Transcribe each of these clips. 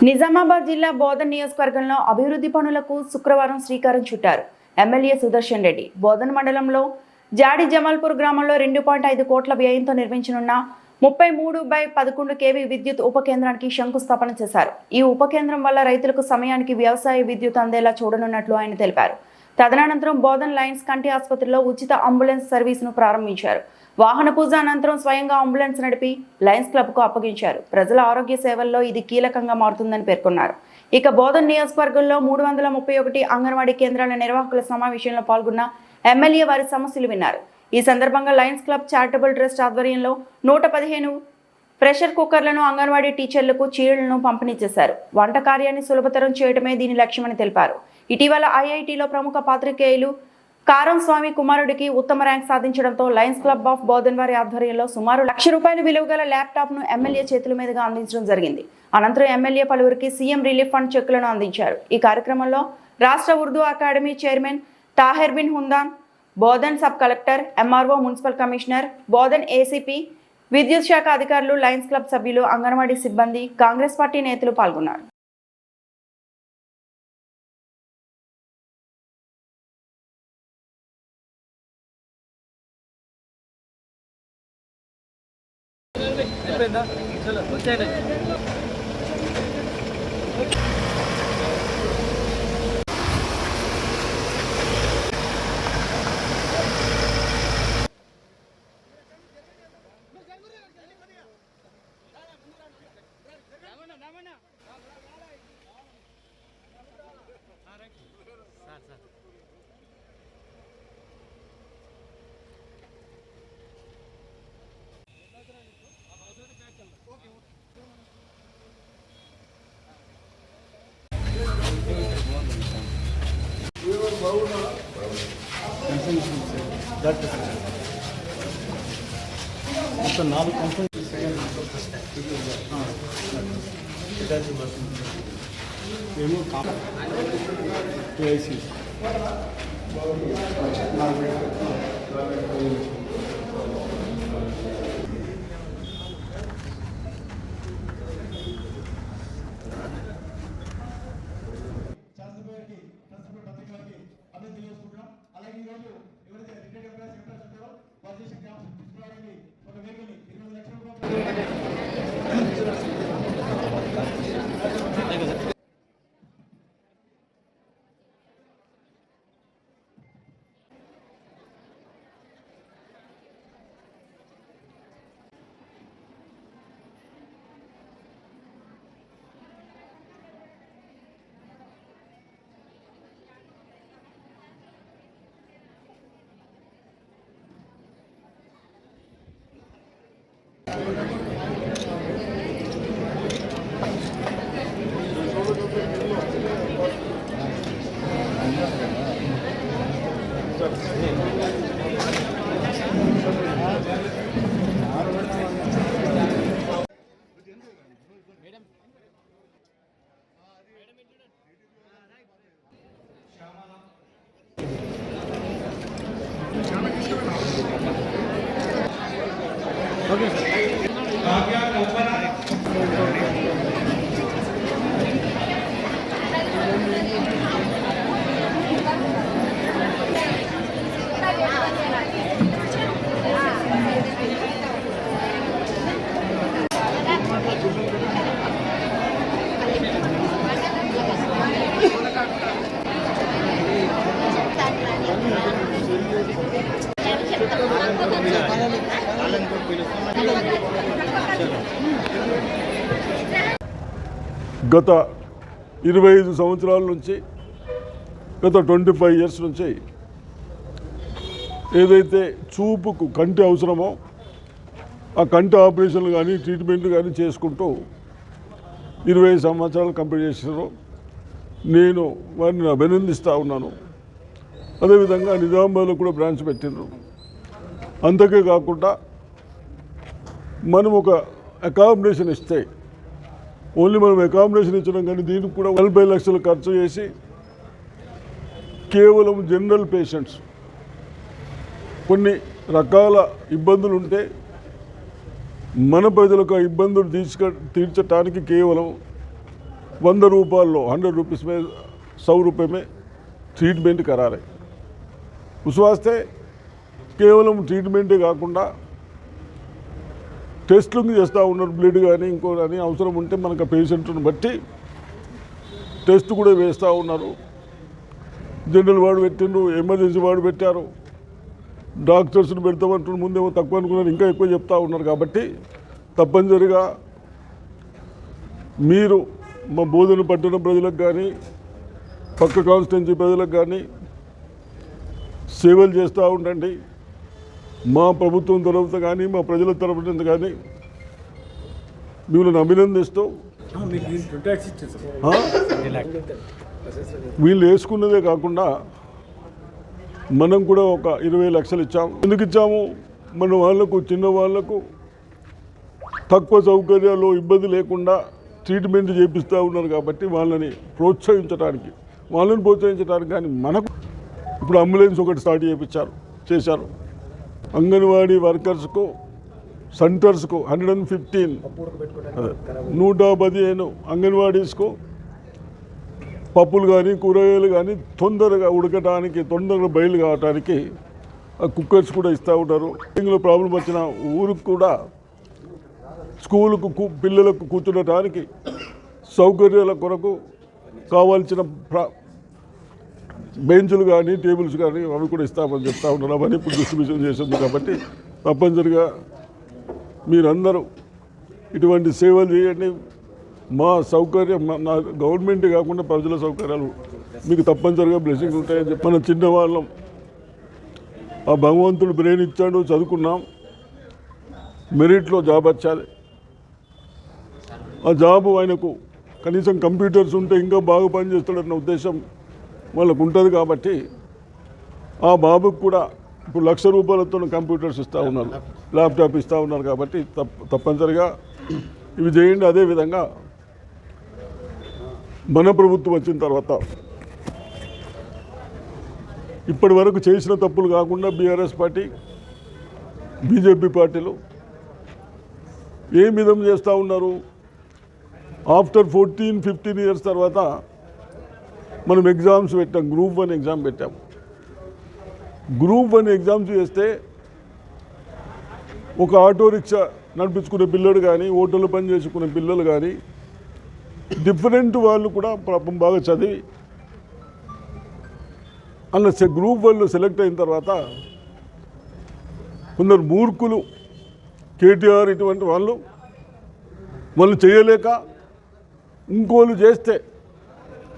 నిజామాబాద్ జిల్లా బోధన్ నియోజకవర్గంలో అభివృద్ధి పనులకు శుక్రవారం శ్రీకారం చుట్టారు. ఎమ్మెల్యే సుదర్శన్ రెడ్డి బోధన్ మండలంలో జాడి జమాల్పూర్ గ్రామంలో 2.5 కోట్ల వ్యయంతో నిర్మించనున్న 33/11 kV విద్యుత్ ఉప కేంద్రానికి శంకుస్థాపన చేశారు. ఈ ఉప కేంద్రం వల్ల రైతులకు సమయానికి వ్యవసాయ విద్యుత్ అందేలా చూడనున్నట్లు ఆయన తెలిపారు. తదనంతరం బోధన్ లయన్స్ కంటి ఆసుపత్రిలో ఉచిత అంబులెన్స్ సర్వీసును ప్రారంభించారు. వాహన పూజ అనంతరం స్వయంగా అంబులెన్స్ నడిపి లయన్స్ క్లబ్కు అప్పగించారు. ప్రజల ఆరోగ్య సేవల్లో ఇది కీలకంగా మారుతుందని పేర్కొన్నారు. ఇక బోధన్ నియోజకవర్గంలో 331 అంగన్వాడీ కేంద్రాల నిర్వాహకుల సమావేశంలో పాల్గొన్న ఎమ్మెల్యే వారి సమస్యలు విన్నారు. ఈ సందర్భంగా లయన్స్ క్లబ్ చారిటబుల్ ట్రస్ట్ ఆధ్వర్యంలో 115 ప్రెషర్ కుక్కర్లను అంగన్వాడీ టీచర్లకు చీరలను పంపిణీ చేశారు. వంట కార్యాన్ని సులభతరం చేయడమే దీని లక్ష్యమని తెలిపారు. ఇటీవల ఐఐటిలో ప్రముఖ పాత్రికేయులు కారం స్వామి కుమారుడికి ఉత్తమ ర్యాంక్ సాధించడంతో లయన్స్ క్లబ్ ఆఫ్ బోధన్ వారి ఆధ్వర్యంలో సుమారు ₹1,00,000 విలువ గల ల్యాప్టాప్ను ఎమ్మెల్యే చేతుల మీదుగా అందించడం జరిగింది. అనంతరం ఎమ్మెల్యే పలువురికి సీఎం రిలీఫ్ ఫండ్ చెక్కులను అందించారు. ఈ కార్యక్రమంలో రాష్ట్ర Urdu academy chairman Tahir bin Hundan, Bodhan sub collector, MRO, municipal commissioner, Bodhan ACP, విద్యుత్ శాఖ అధికారులు, లయన్స్ క్లబ్ సభ్యులు, అంగన్వాడీ సిబ్బంది, కాంగ్రెస్ పార్టీ నేతలు పాల్గొన్నారు. గత 25 సంవత్సరాల నుంచి, గత 25 ఇయర్స్ నుంచి ఏదైతే చూపుకు కంటి అవసరమో ఆ కంటి ఆపరేషన్లు కానీ ట్రీట్మెంట్లు కానీ చేసుకుంటూ 20 సంవత్సరాలు కంప్లీట్ చేశారు. నేను వారిని అభినందిస్తూ ఉన్నాను. అదేవిధంగా నిజామాబాద్లో కూడా బ్రాంచ్ పెట్టినారు. అంతకే కాకుండా మనం ఒక అకామిడేషన్ ఇస్తే, ఓన్లీ మనం అకామిడేషన్ ఇచ్చడం కానీ దీనికి కూడా 40 లక్షలు ఖర్చు చేసి కేవలం జనరల్ పేషెంట్స్ కొన్ని రకాల ఇబ్బందులు ఉంటే మన ప్రజలకు ఆ ఇబ్బందులు తీర్చడానికి కేవలం 100 रुपये 100 रुपीस में 100 रुपये में ट्रीटमेंट करा रहे। उस वास्ते కేవలం ట్రీట్మెంటే కాకుండా టెస్టులు చేస్తూ ఉన్నారు, బ్లడ్ కానీ ఇంకో కానీ అవసరం ఉంటే మనకు పేషెంట్ను బట్టి టెస్ట్ కూడా వేస్తూ ఉన్నారు। జనరల్ వార్డు పెట్టిండ్రు, ఎమర్జెన్సీ వార్డు పెట్టారు, డాక్టర్స్ని పెడతామంటున్నారు, ముందేమో తక్కువ అనుకున్నారు, ఇంకా ఎక్కువ చెప్తా ఉన్నారు। కాబట్టి తప్పనిసరిగా మీరు మా బోధన పట్టణ ప్రజలకు కానీ పక్క కాన్స్టిట్యున్సీ ప్రజలకు కానీ సేవలు చేస్తూ ఉండండి। మా ప్రభుత్వం తరఫున కానీ మా ప్రజల తరఫున కానీ మిమ్మల్ని అభినందిస్తూ వీళ్ళు వేసుకున్నదే కాకుండా మనం కూడా ఒక 20 లక్షలు ఇచ్చాము। ఎందుకు ఇచ్చాము? మన వాళ్ళకు, చిన్న వాళ్ళకు తక్కువ సౌకర్యాలు ఇబ్బంది లేకుండా ట్రీట్మెంట్ చేపిస్తూ ఉన్నారు కాబట్టి వాళ్ళని ప్రోత్సహించడానికి కానీ మనకు ఇప్పుడు అంబులెన్స్ ఒకటి స్టార్ట్ చేశారు। అంగన్వాడీ వర్కర్స్కు సెంటర్స్కు 115 అంగన్వాడీస్కు పప్పులు కానీ కూరగాయలు కానీ తొందరగా ఉడకడానికి, తొందరగా బయలు కావడానికి కుక్కర్స్ కూడా ఇస్తూ ఉంటారు। ఇందులో ప్రాబ్లం వచ్చిన ఊరికి కూడా స్కూలుకు పిల్లలకు కూర్చునడానికి సౌకర్యాల కొరకు కావాల్సిన బెంచులు కానీ టేబుల్స్ కానీ అవి కూడా ఇస్తామని చెప్తా ఉన్నారు। అవన్నీ ఇప్పుడు డిస్ట్రిబ్యూషన్ చేసింది కాబట్టి తప్పనిసరిగా మీరందరూ ఇటువంటి సేవలు చేయండి। మా సౌకర్యం నా గవర్నమెంట్ కాకుండా ప్రజల సౌకర్యాలు మీకు తప్పనిసరిగా బ్లెస్సింగ్ ఉంటాయని చెప్పి మన చిన్నవాళ్ళం ఆ భగవంతుడు బ్రెయిన్ ఇచ్చాడు, చదువుకున్నాం, మెరిట్లో జాబ్ వచ్చాలి। ఆ జాబు ఆయనకు కనీసం కంప్యూటర్స్ ఉంటే ఇంకా బాగా పనిచేస్తాడన్న ఉద్దేశం వాళ్ళకు ఉంటుంది కాబట్టి ఆ బాబుకు కూడా ఇప్పుడు 1,00,000 రూపాయలతో కంప్యూటర్స్ ఇస్తూ ఉన్నారు, ల్యాప్టాప్ ఇస్తూ ఉన్నారు కాబట్టి తప్పనిసరిగా ఇవి చేయండి। అదేవిధంగా మన ప్రభుత్వం వచ్చిన తర్వాత ఇప్పటి వరకు చేసిన తప్పులు కాకుండా బీఆర్ఎస్ పార్టీ, బీజేపీ పార్టీలు ఏ విధం చేస్తూ ఉన్నారు? ఆఫ్టర్ 14-15 ఇయర్స్ తర్వాత మనం ఎగ్జామ్స్ పెట్టాం, గ్రూప్ 1 ఎగ్జామ్ పెట్టాం। గ్రూప్ 1 ఎగ్జామ్స్ చేస్తే ఒక ఆటో రిక్షా నడిపించుకునే పిల్లలు కానీ, హోటల్లో పని చేసుకునే పిల్లలు కానీ, డిఫరెంట్ వాళ్ళు కూడా పాపం బాగా చదివి అలా గ్రూప్ 1లో సెలెక్ట్ అయిన తర్వాత కొందరు మూర్ఖులు, కేటీఆర్ ఇటువంటి వాళ్ళు చేయలేక ఇంకోళ్ళు చేస్తే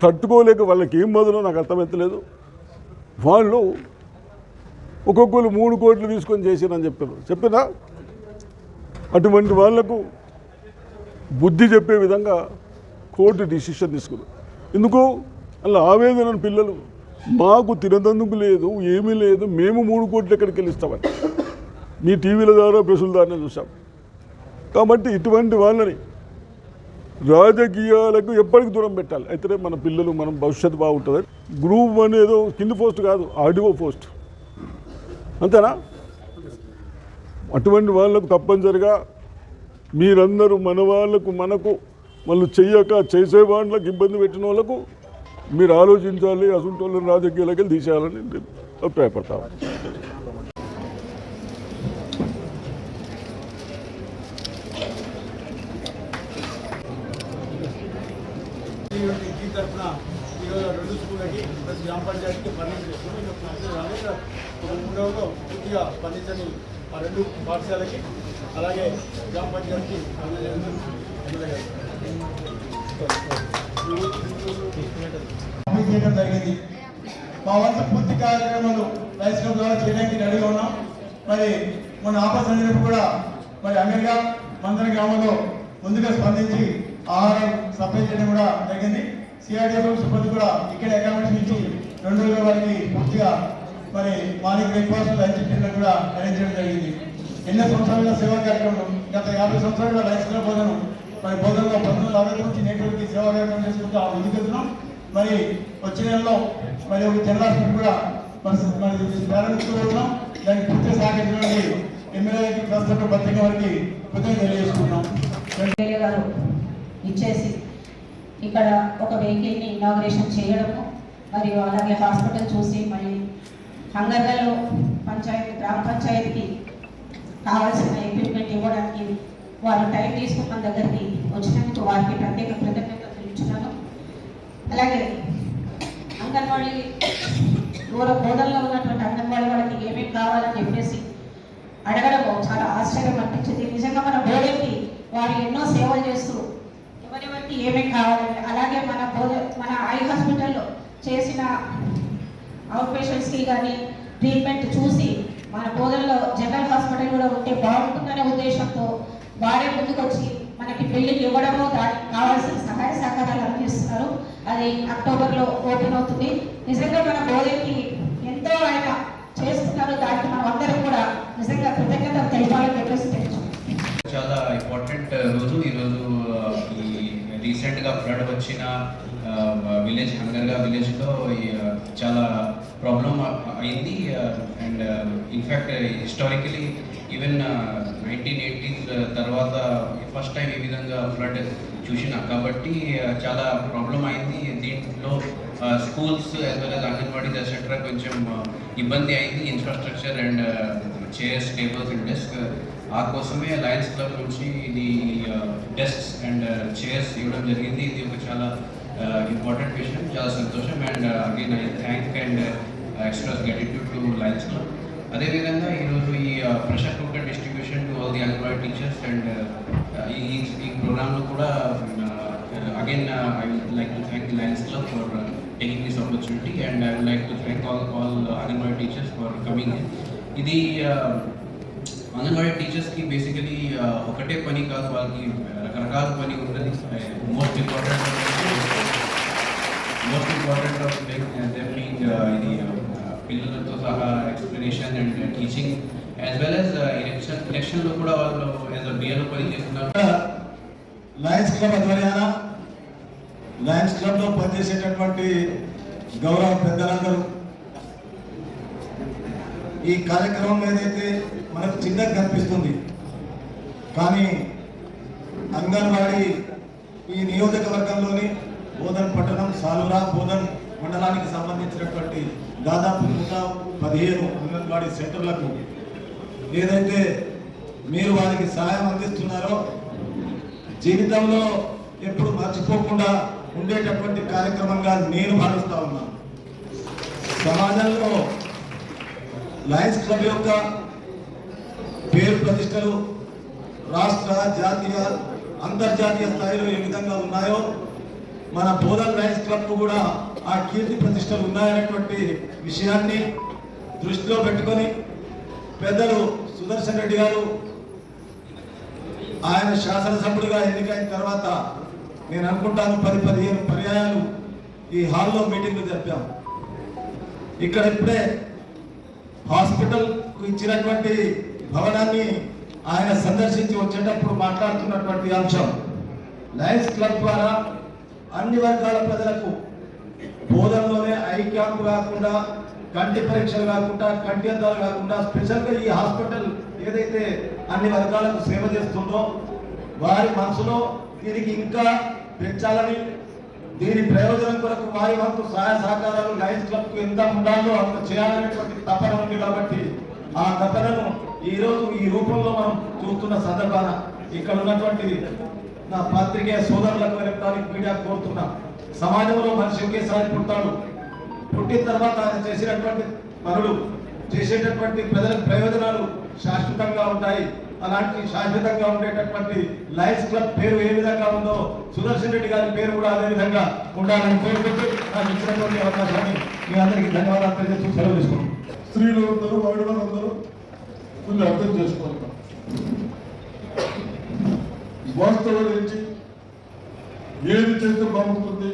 తట్టుకోలేక వాళ్ళకి ఏం బదులో నాకు అర్థమవుతలేదు, వాళ్ళు ఒక్కొక్కరు 3 కోట్లు తీసుకొని చేసిరని చెప్పినా అటువంటి వాళ్లకు బుద్ధి చెప్పే విధంగా కోర్టు డిసిషన్ తీసుకుంది। ఎందుకు అలా ఆవేదన పిల్లలు మాకు తినదందుకు లేదు, ఏమీ లేదు, మేము 3 కోట్లు ఎక్కడికి వెళ్ళిస్తామని మీ టీవీల ద్వారా ప్రెసుల ద్వారా చూసాం। కాబట్టి ఇటువంటి వాళ్ళని రాజకీయాలకు ఎప్పటికి దూరం పెట్టాలి, అయితేనే మన పిల్లలు, మనం భవిష్యత్తు బాగుంటుంది। గ్రూప్ 1 ఏదో కింది పోస్ట్ కాదు, ఆర్డీఓ పోస్ట్, అంతేనా? అటువంటి వాళ్ళకు తప్పనిసరిగా మీరందరూ మన వాళ్ళకు మనకు వాళ్ళు చెయ్యక చేసే వాళ్ళకి ఇబ్బంది పెట్టిన వాళ్ళకు మీరు ఆలోచించాలి, అసలు వాళ్ళని రాజకీయాలకి తీసేయాలని నేను అభిప్రాయపడతాను। ఈ తరఫున ఈరోజు 2 స్కూళ్ళకి ప్లస్ గ్రామ పంచాయతీకి ఫర్నిచర్ చేస్తున్నాం। ఒక 3వ పూర్తిగా ఫర్నిచర్ని ఆ 2 పాఠశాలకి అలాగే గ్రామ పంచాయతీకి చేయడం జరిగింది। మా వంతు పూర్తి కార్యక్రమాలు రైస్ క్లబ్ ద్వారా చేయడానికి రెడీగా ఉన్నాం। మరి మన ఆపత్సంజనపు కూడా మరి అంగన్గా మందర గ్రామంలో ముందుగా స్పందించి ఆహారం సప్లై చేయడం కూడా జరిగింది। సిఆర్డీఎఫ్ సిబ్బంది కూడా ఇక్కడ అకామిడేషన్ ఇచ్చి 2 రోజుల వారికి పూర్తిగా మరి మార్నింగ్ బ్రేక్ఫాస్ట్, లంచ్, డిన్నర్ కూడా అరేంజ్ చేయడం జరిగింది। ఎన్నో సంవత్సరాలుగా సేవా కార్యక్రమం, గత 50 సంవత్సరాలుగా రైస్ క్లబ్ బోధన మరి బోధనలో 1960 నుంచి నేటికి సేవా కార్యక్రమం చేసుకుంటూ ముందుకెళ్తున్నాం। మరి వచ్చే నెలలో మరి ఒక జనరల్ హాస్పిటల్ కూడా మరి ప్రారంభించుకుంటున్నాం। దానికి పూర్తి సహకరించడానికి ఎమ్మెల్యే ప్రస్తుతం ప్రత్యేక వారికి కృతజ్ఞతలు తెలియజేసుకుంటున్నాం। ఇచ్చేసి ఇక్కడ ఒక వెహికల్ని ఇనాగ్రేషన్ చేయడము, మరియు అలాగే హాస్పిటల్ చూసి మళ్ళీ హంగర్గల్లో గ్రామ పంచాయతీకి కావాల్సిన ఎక్విప్మెంట్ ఇవ్వడానికి వారు టైం తీసుకుని మన దగ్గరికి వచ్చినందుకు వారికి ప్రత్యేక కృతజ్ఞతలు తెలుపుతున్నాను. అలాగే అంగన్వాడీ బోధనలో ఉన్నటువంటి అంగన్వాడీ వాళ్ళకి ఏమేమి కావాలని చెప్పేసి అడగడము చాలా ఆశ్చర్యం అనిపించింది. నిజంగా మన బోధనకి వారు ఎన్నో సేవలు చేస్తూ ఎవరెవరికి ఏమేమి కావాలని, అలాగే మన ఐ హాస్పిటల్లో చేసిన అవుట్ పేషెంట్స్కి కానీ ట్రీట్మెంట్ చూసి మన బోధనలో జనరల్ హాస్పిటల్ కూడా ఉంటే బాగుంటుందనే ఉద్దేశంతో వారే ముందుకొచ్చి మనకి బిల్డింగ్ ఇవ్వడము, దానికి కావాల్సిన సహాయ సహకారాలు అందిస్తున్నారు. అది అక్టోబర్లో ఓపెన్ అవుతుంది. నిజంగా మన బోధనకి ఎంతో ఆయన చేస్తున్నారు. దానికి మనం అందరం కూడా నిజంగా కృతజ్ఞతలు తెలిపాలని చెప్పేసి తెలుసు. చాలా ఇంపార్టెంట్ రోజు ఈరోజు. ఈ రీసెంట్గా ఫ్లడ్ వచ్చిన విలేజ్ హంగర్గా విలేజ్లో చాలా ప్రాబ్లం అయింది. And in fact historically even 1980s తర్వాత ఫస్ట్ టైం ఈ విధంగా ఫ్లడ్ చూసిన కాబట్టి చాలా ప్రాబ్లం అయింది. దీంట్లో schools as well as anganwadis etcetera కొంచెం ఇబ్బంది అయింది. Infrastructure and chairs, tables and desk ఆ కోసమే లయన్స్ క్లబ్ నుంచి ఇది డెస్క్స్ అండ్ చైర్స్ ఇవ్వడం జరిగింది. ఇది ఒక చాలా ఇంపార్టెంట్ విషయం, చాలా సంతోషం. And again I thank and express gratitude to Lions Club. అదేవిధంగా ఈరోజు ఈ pressure cooker distribution to all the anganwadi teachers and ఈ ప్రోగ్రాంలో కూడా again I would like to thank the Lions Club for taking this opportunity and I would like to thank all anganwadi teachers for coming. ఇది అంగన్వాడీ టీచర్స్కి basically ఒకటే పని కాదు, వాళ్ళకి రకరకాల పని ఉంటుంది. మోస్ట్ ఇంపార్టెంట్ ఆఫ్ ఇది పిల్లలతో సహా explanation and teaching as well as ఎలక్షన్లో కూడా వాళ్ళు యాజ్ అ బిఎల్ఓ పని చేస్తున్నారు. లయన్స్ క్లబ్ ఆధ్వర్యాన లయన్స్ క్లబ్లో పనిచేసేటటువంటి గౌరవ పెద్దలందరూ ఈ కార్యక్రమం ఏదైతే మనకు చిన్నగా కనిపిస్తుంది, కానీ అంగన్వాడీ ఈ నియోజకవర్గంలోని బోధన్ పట్టణం, సాలూరా, బోధన్ మండలానికి సంబంధించినటువంటి దాదాపు 115 అంగన్వాడీ సెంటర్లకు ఏదైతే మీరు వారికి సహాయం అందిస్తున్నారో జీవితంలో ఎప్పుడు మర్చిపోకుండా ఉండేటటువంటి కార్యక్రమంగా నేను భావిస్తా ఉన్నాను. సమాజంలో లయన్స్ క్లబ్ యొక్క పేరు ప్రతిష్టలు రాష్ట్ర, జాతీయ, అంతర్జాతీయ స్థాయిలో ఏ విధంగా ఉన్నాయో మన బోధన్ లయన్స్ క్లబ్ కూడా ఆ కీర్తి ప్రతిష్టలు ఉన్నాయనేటువంటి విషయాన్ని దృష్టిలో పెట్టుకొని పెద్దలు సుదర్శన్ రెడ్డి గారు ఆయన శాసనసభ్యుడిగా ఎన్నికైన తర్వాత నేను అనుకుంటాను 10-15 పర్యాయాలు ఈ హాల్లో మీటింగ్లు జరిపాం. ఇక్కడ ఇప్పుడే హాస్పిటల్కు ఇచ్చినటువంటి భవనాన్ని ఆయన సందర్శించి వచ్చేటప్పుడు మాట్లాడుతున్నటువంటి అంశం, లయన్స్ క్లబ్ ద్వారా అన్ని వర్గాల ప్రజలకు బోధనలోనే ఐ క్యాంప్ కాకుండా, కంటి పరీక్షలు కాకుండా, కంటి అద్దాలు కాకుండా స్పెషల్గా ఈ హాస్పిటల్ ఏదైతే అన్ని వర్గాలకు సేవ చేస్తుందో వారి మనసులో దీనికి ఇంకా పెంచాలని, దీని ప్రయోజనం కొరకు వారి వంతు సహాయ సహకారాలు లయన్స్ క్లబ్కు ఎంత ఉండాలో అంత చేయాలనేటువంటి తపన ఉంది. కాబట్టి ఆ తపనను ఈరోజు ఈ రూపంలో మనం చూస్తున్న సందర్భాన ఇక్కడ ఉన్నటువంటి నా పాత్రికేయ సోదరులకు, ఎలక్ట్రానిక్ మీడియా కోరుతున్నా, సమాజంలో మనిషి ఒకేసారి పుడతాడు. పుట్టిన తర్వాత ఆయన చేసినటువంటి పనులు, చేసేటటువంటి ప్రజలకు ప్రయోజనాలు శాశ్వతంగా ఉంటాయి. అలాంటి శాశ్వతంగా ఉండేటటువంటి లయన్స్ క్లబ్ పేరు ఏ విధంగా ఉందో సుదర్శన్ రెడ్డి గారి పేరు కూడా అదే విధంగా ఉండాలని కోరుకుంటూ నాకు ఇచ్చినటువంటి అవకాశాన్ని మీ అందరికీ ధన్యవాదాలు తెలియజేస్తూ సెలవు తీసుకుంటాం. స్త్రీలు అందరూ, మహిళలు అందరూ కొన్ని అర్థం చేసుకోవాలి. వాస్తవం నుంచి ఏది చేస్తే బాగుంటుంది,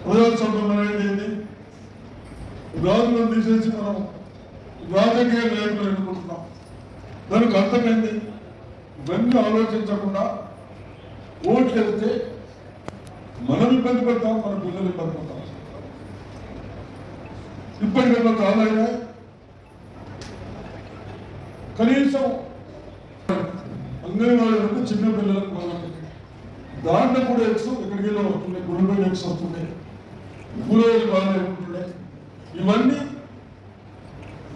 ప్రజాస్వామ్యం అనేది ఏంటి, రాజులను తీసేసి మనం రాజకీయ నాయకులు ఎన్నుకుంటున్నాం. దానికి అర్థమైంది. ఇవన్నీ ఆలోచించకుండా ఓట్లు వేస్తే మనం ఇబ్బంది పడతాం, మన పిల్లలు ఇబ్బంది పడతాం. ఇప్పటికన్నా చాలా కనీసం అంగన్వాడీ వరకు చిన్న పిల్లలకు మనం దాంట్లో కూడా ఎక్స్ ఎక్కడికి వెళ్ళి వస్తున్నాయి, గుడిపైన ఎక్స్ వస్తున్నాయి, కూలీలు బాగానే ఉంటున్నాయి. ఇవన్నీ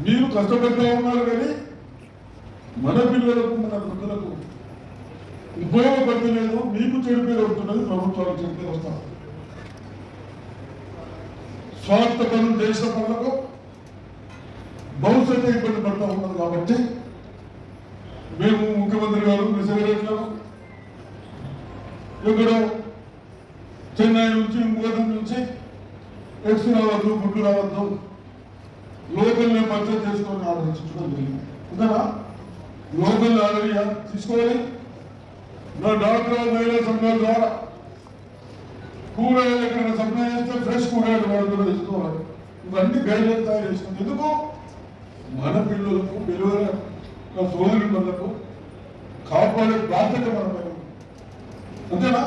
మీరు కష్టపడుతూ ఉన్నారు కానీ మన పిల్లలకు మన వృద్ధులకు ఉపయోగపడలేదు. మీకు చెడు పేరు వస్తున్నది, ప్రభుత్వాలకు చెడు పేరు వస్తాం. స్వార్థ పనులు చేసిన పనులకు భవిష్యత్తు ఇబ్బంది పడుతూ ఉన్నది. కాబట్టి మేము ముఖ్యమంత్రి గారు మెసేజ్లను ఎక్కడో చెన్నై నుంచి ఇంకోటి నుంచి ఎక్స్ రావద్దు, గుడ్డు రావద్దు, లోకల్ని పర్చేజ్ చేసుకొని ఆలోచించడం జరిగింది. ఉందా లోకల్ ఆల్రెడీ తీసుకోవాలి. నా డాక్టర్ మహిళా సంఘాల ద్వారా కూరగాయలు ఎక్కడైనా సప్లై చేస్తే ఫ్రెష్ కూరగాయలు వాళ్ళు కూడా తీసుకోవాలి. ఇవన్నీ గైడ్లైన్ తయారు చేసుకుంది. ఎందుకు మన పిల్లలకు పిల్లల సోదరి పిల్లలకు కాపాడే బాధ్యత మన పైన. అంతేనా?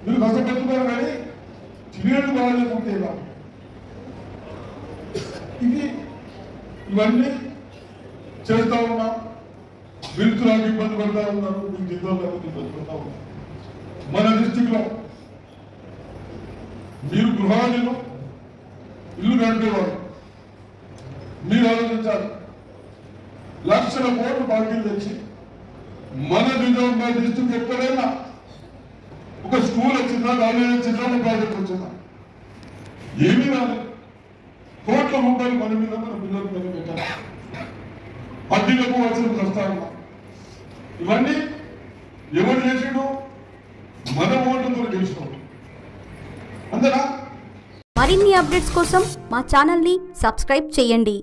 మీరు కష్టపెట్టుకున్నారు కానీ తినేది బాగాలేకుంటే ఇలా ఇవన్నీ చేస్తూ ఉన్నాం. విరుతులకు ఇబ్బంది పడతా ఉన్నారు, మీకు జిల్లాలకు ఇబ్బంది పడతా ఉన్నారు. మన డిస్టిక్లో మీరు గృహాలను ఇల్లు నడిపేవారు, మీరు ఆలోచించాలి. లక్షల కోట్లు బాకీలు తెచ్చి మన నిజామాబాద్ డిస్టిక్ ఎక్కడైనా ఒక స్కూల్ వచ్చిందా, కాలేజ్ వచ్చిందా, ఒక ప్రాజెక్ట్ వచ్చిందా, ఏమీ రాలేదు. కోట్ల రూపాయలు మన మీద మన పిల్లల మీద పెట్టారు. అద్దెలకు వచ్చిన ప్రస్తావన ఇవన్నీ ఎవరు చేసాడు? మన ఓట్లతో గెలుచుకోవాలి. అంతేనా? మరిన్ని అప్డేట్స్ కోసం మా ఛానల్ని సబ్స్క్రైబ్ చేయండి.